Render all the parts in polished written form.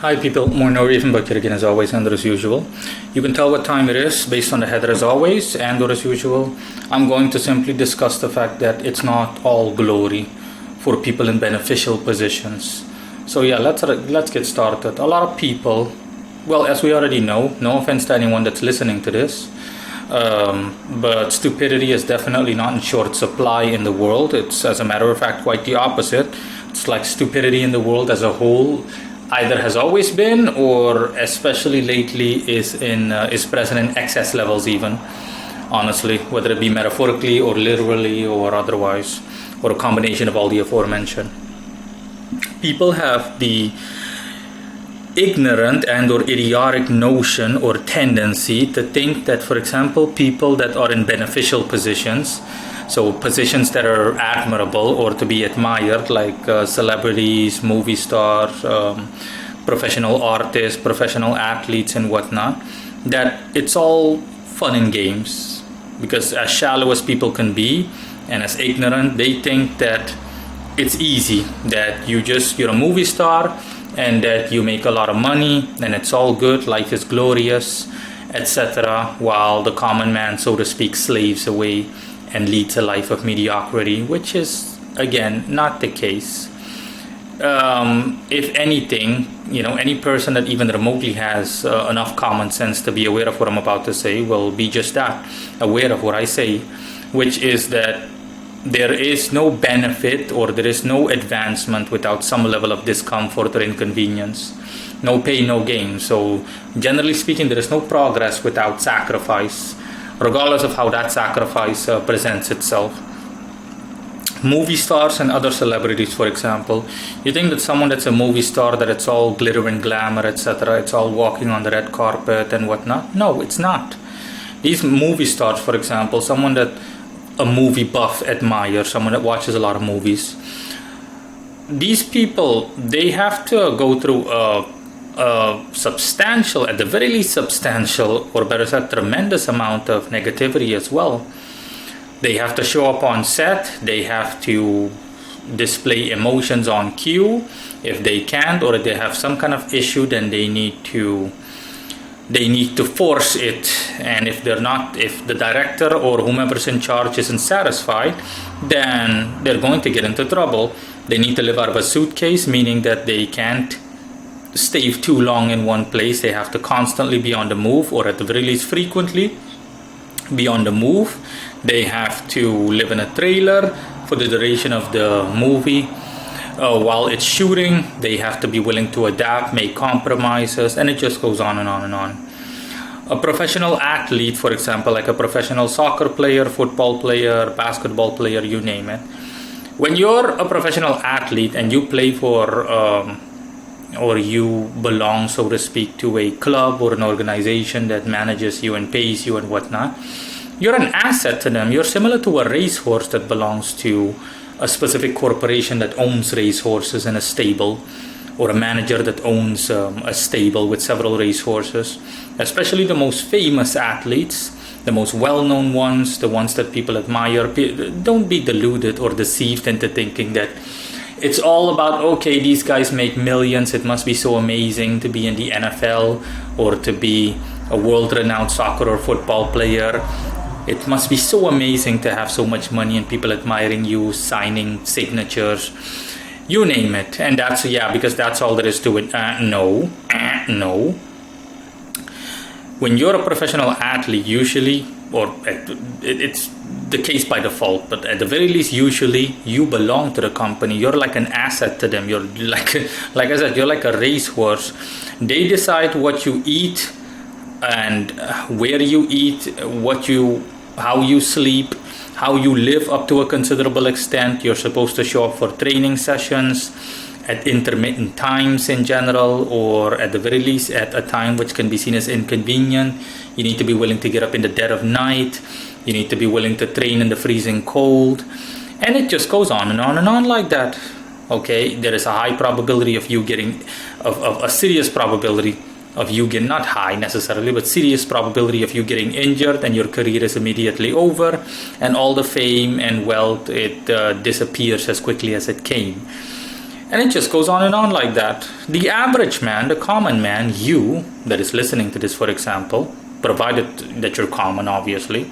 Hi people, Morno Ravenberg here again as always and as usual. You can tell what time it is based on the header as always and as usual. I'm going to simply discuss the fact that it's not all glory for people in beneficial positions. So yeah, let's get started. A lot of people, well, as we already know, no offense to anyone that's listening to this, but stupidity is definitely not in short supply in the world. It's, as a matter of fact, quite the opposite. It's like stupidity in the world as a whole either has always been, or especially lately is present in excess levels even, honestly, whether it be metaphorically or literally or otherwise, or a combination of all the aforementioned. People have the ignorant and or idiotic notion or tendency to think that, for example, people that are in beneficial positions, so positions that are admirable or to be admired, like celebrities, movie stars, professional artists, professional athletes and whatnot, that it's all fun and games. Because as shallow as people can be and as ignorant, they think that it's easy, that you're a movie star and that you make a lot of money and it's all good, life is glorious, etc., while the common man, so to speak, slaves away and leads a life of mediocrity, which is, again, not the case. If anything, any person that even remotely has enough common sense to be aware of what I'm about to say will be just that, aware of what I say, which is that there is no benefit or there is no advancement without some level of discomfort or inconvenience. No pain, no gain. So generally speaking, there is no progress without sacrifice, regardless of how that sacrifice presents itself. Movie stars and other celebrities, for example, you think that someone that's a movie star, that it's all glitter and glamour, etc., it's all walking on the red carpet and whatnot? No, it's not. These movie stars, for example, someone that a movie buff admires, someone that watches a lot of movies, these people, they have to go through a substantial, at the very least substantial, or better said, tremendous amount of negativity as well. They have to show up on set, they have to display emotions on cue. If they can't, or if they have some kind of issue, then they need to force it. And if the director or whomever's in charge isn't satisfied, then they're going to get into trouble. They need to live out of a suitcase, meaning that they can't stay too long in one place. They have to constantly be on the move, or at the very least frequently be on the move. They have to live in a trailer for the duration of the movie. While it's shooting, they have to be willing to adapt, make compromises, and it just goes on and on and on. A professional athlete, for example, like a professional soccer player, football player, basketball player, you name it. When you're a professional athlete and you play for or you belong, so to speak, to a club or an organization that manages you and pays you and whatnot, you're an asset to them. You're similar to a racehorse that belongs to a specific corporation that owns racehorses in a stable, or a manager that owns a stable with several racehorses. Especially the most famous athletes, the most well-known ones, the ones that people admire. Don't be deluded or deceived into thinking that it's all about, okay, these guys make millions, it must be so amazing to be in the NFL or to be a world-renowned soccer or football player. It must be so amazing to have so much money and people admiring you, signing signatures, you name it. And that's, because that's all there is to it. No. When you're a professional athlete, usually, or it's the case by default, but at the very least, usually, you belong to the company. You're like an asset to them. You're like I said, you're like a racehorse. They decide what you eat and where you eat, how you sleep, how you live up to a considerable extent. You're supposed to show up for training sessions at intermittent times in general, or at the very least at a time which can be seen as inconvenient. You need to be willing to get up in the dead of night. You need to be willing to train in the freezing cold. And it just goes on and on and on like that. Okay, there is a high probability of you getting, of a serious probability of you getting, not high necessarily, but serious probability of you getting injured, and your career is immediately over, and all the fame and wealth, it disappears as quickly as it came. And it just goes on and on like that. The average man, the common man, you that is listening to this, for example, provided that you're common, obviously,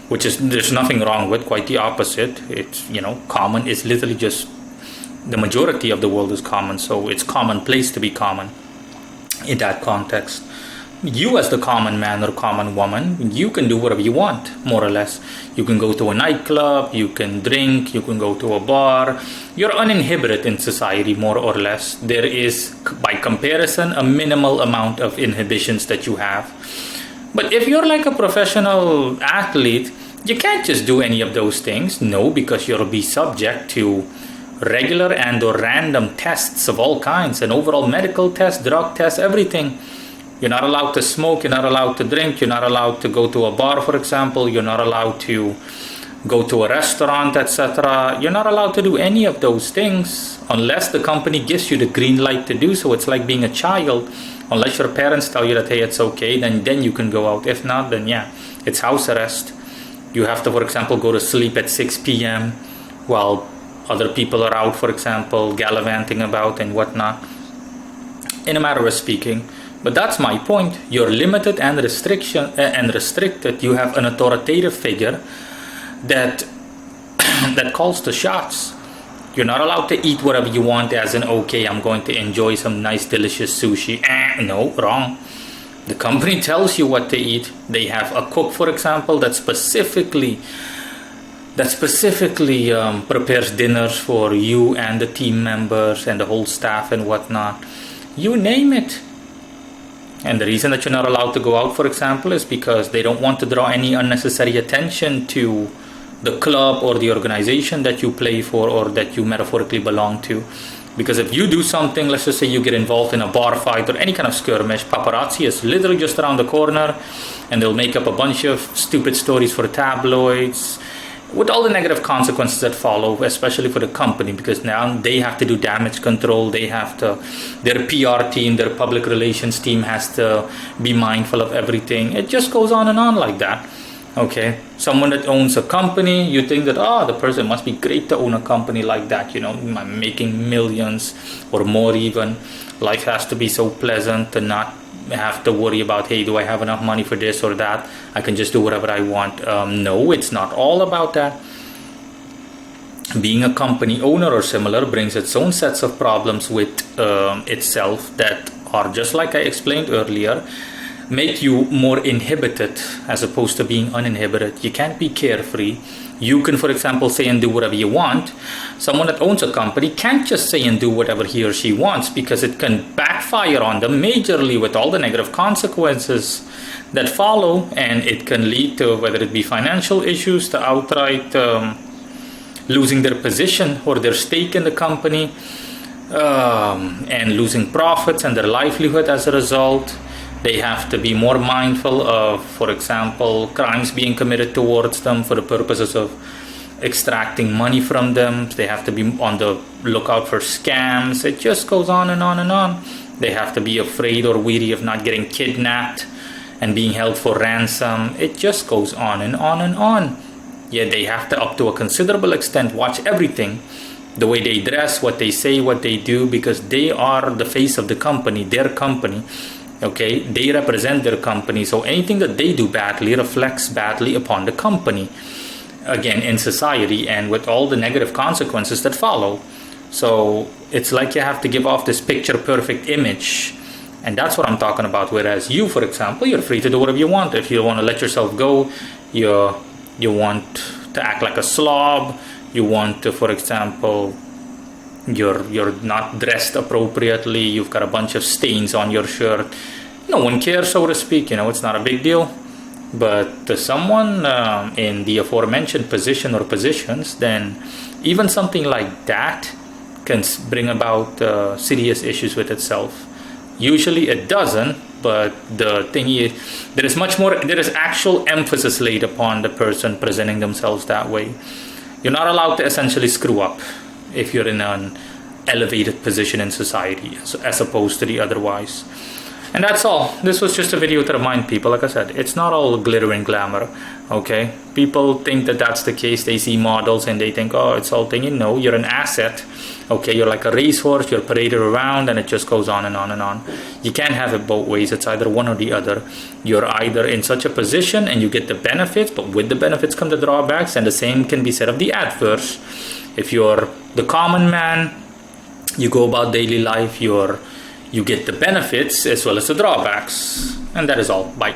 which is there's nothing wrong with, quite the opposite. It's, common is literally just the majority of the world is common, so it's commonplace to be common in that context. You as the common man or common woman, you can do whatever you want, more or less. You can go to a nightclub, you can drink, you can go to a bar. You're uninhibited in society, more or less. There is, by comparison, a minimal amount of inhibitions that you have. But if you're like a professional athlete, you can't just do any of those things. No, because you'll be subject to regular and or random tests of all kinds, and overall medical tests, drug tests, everything. You're not allowed to smoke, you're not allowed to drink, you're not allowed to go to a bar, for example, you're not allowed to go to a restaurant, etc. You're not allowed to do any of those things unless the company gives you the green light to do so. It's like being a child. Unless your parents tell you that, hey, it's okay, then you can go out. If not, then yeah, it's house arrest. You have to, for example, go to sleep at 6 p.m. while other people are out, for example, gallivanting about and whatnot, in a matter of speaking. But that's my point. You're limited and restricted. You have an authoritative figure that that calls the shots. You're not allowed to eat whatever you want, as in, okay, I'm going to enjoy some nice delicious sushi. No, wrong. The company tells you what to eat. They have a cook, for example, that specifically prepares dinners for you and the team members and the whole staff and whatnot. You name it. And the reason that you're not allowed to go out, for example, is because they don't want to draw any unnecessary attention to the club or the organization that you play for or that you metaphorically belong to. Because if you do something, let's just say you get involved in a bar fight or any kind of skirmish, paparazzi is literally just around the corner, and they'll make up a bunch of stupid stories for tabloids, with all the negative consequences that follow, especially for the company, because now they have to do damage control. Their PR team, their public relations team has to be mindful of everything. It just goes on and on like that. Okay, someone that owns a company, you think that, the person must be great to own a company like that, I'm making millions or more even. Life has to be so pleasant to not have to worry about, hey, do I have enough money for this or that? I can just do whatever I want. No, it's not all about that. Being a company owner or similar brings its own sets of problems with itself that are, just like I explained earlier, make you more inhibited as opposed to being uninhibited. You can't be carefree. You can, for example, say and do whatever you want. Someone that owns a company can't just say and do whatever he or she wants, because it can backfire on them majorly with all the negative consequences that follow, and it can lead to, whether it be financial issues, to outright losing their position or their stake in the company, and losing profits and their livelihood as a result. They have to be more mindful of, for example, crimes being committed towards them for the purposes of extracting money from them. They have to be on the lookout for scams. It just goes on and on and on. They have to be afraid or weary of not getting kidnapped and being held for ransom. It just goes on and on and on. Yet they have to, up to a considerable extent, watch everything. The way they dress, what they say, what they do, because they are the face of the company, their company. Okay, they represent their company, so anything that they do badly reflects badly upon the company, again, in society, and with all the negative consequences that follow. So it's like you have to give off this picture perfect image, and that's what I'm talking about. Whereas you, for example, you're free to do whatever you want. If you want to let yourself go, you want to act like a slob, you want to, for example, you're not dressed appropriately, you've got a bunch of stains on your shirt. No one cares, so to speak, it's not a big deal. But to someone in the aforementioned position or positions, then even something like that can bring about serious issues with itself. Usually it doesn't, but the thing is, there is actual emphasis laid upon the person presenting themselves that way. You're not allowed to essentially screw up if you're in an elevated position in society, as opposed to the otherwise. And that's all. This was just a video to remind people, like I said, it's not all glitter and glamour, okay? People think that that's the case. They see models and they think, oh, it's all thing. No, you're an asset, okay? You're like a racehorse. You're paraded around and it just goes on and on and on. You can't have it both ways. It's either one or the other. You're either in such a position and you get the benefits, but with the benefits come the drawbacks, and the same can be said of the adverse. If you're the common man, you go about daily life, you get the benefits as well as the drawbacks. And that is all. Bye.